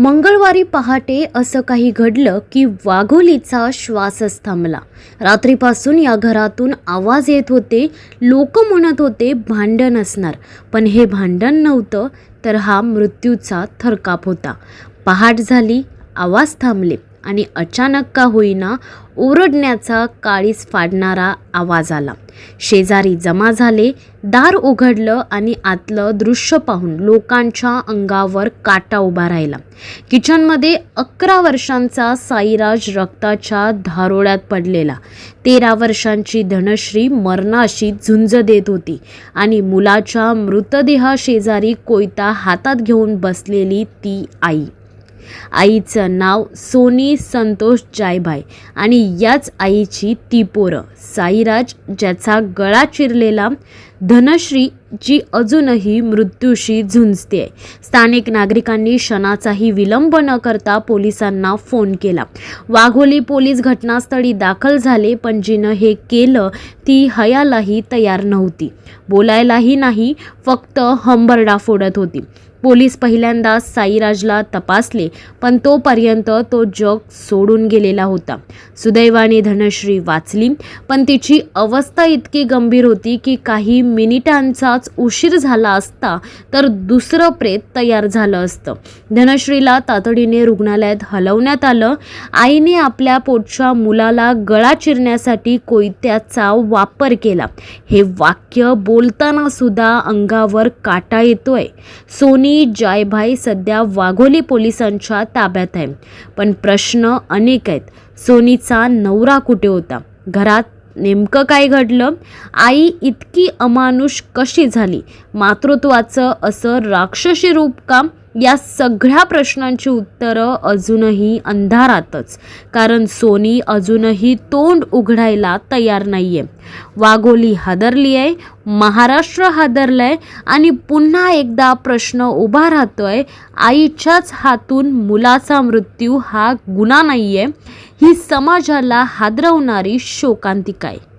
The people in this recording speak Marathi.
मंगळवारी पहाटे असं काही घडलं की वाघोलीचा श्वासच थांबला. रात्रीपासून या घरातून आवाज येत होते. लोक म्हणत होते भांडण असणार, पण हे भांडण नव्हतं तर हा मृत्यूचा थरकाप होता. पहाट झाली, आवाज थांबले आणि अचानक का होईना ओरडण्याचा काळीज फाडणारा आवाज आला. शेजारी जमा झाले, दार उघडलं आणि आतलं दृश्य पाहून लोकांच्या अंगावर काटा उभा राहिला. किचनमध्ये 11 वर्षांचा साईराज रक्ताच्या धारोळ्यात पडलेला. 13 वर्षांची धनश्री मरणाशी झुंज देत होती आणि मुलाच्या मृतदेहाशेजारी कोयता हातात घेऊन बसलेली ती आई. आईचं नाव सोनी संतोष जायभाई आणि याच आईची ती पोरं, साईराज ज्याचा गळा चिरलेला, धनश्री जी अजूनही मृत्यूशी झुंजते. स्थानिक नागरिकांनी क्षणाचाही विलंब न करता पोलिसांना फोन केला. वाघोली पोलीस घटनास्थळी दाखल झाले, पण जिनं हे केलं ती हयालाही तयार नव्हती, बोलायलाही नाही, फक्त हंबरडा फोडत होती. पोलीस पहिल्यांदा साईराजला तपासले, पण तोपर्यंत तो जग सोडून गेलेला होता. सुदैवाने धनश्री वाचली, पण तिची अवस्था इतकी गंभीर होती की काही मिनिटांचाच उशीर झाला असता तर दुसरं प्रेत तयार झालं असतं. धनश्रीला तातडीने रुग्णालयात हलवण्यात आलं. आईने आपल्या पोटच्या मुलाला गळा चिरण्यासाठी कोयत्याचा वापर केला. हे वाक्य बोलताना सुद्धा अंगावर काटा येतोय. सोनी जायभाई सध्या वाघोली पोलिसांच्या ताब्यात आहे, पण प्रश्न अनेक आहेत. सोनीचा नवरा कुठे होता? घरात नेमकं काय घडलं? आई इतकी अमानुष कशी झाली? मातृत्वाचं असं राक्षसी रूप का? या सगळ्या प्रश्नांची उत्तरं अजूनही अंधारातच, कारण सोनी अजूनही तोंड उघडायला तयार नाहीये. वाघोली हादरली आहे, महाराष्ट्र हादरलाय आणि पुन्हा एकदा प्रश्न उभा राहतोय, आईच्याच हातून मुलाचा मृत्यू हा गुन्हा नाहीये? ही समाजाला हादरवणारी शोकांतिका आहे.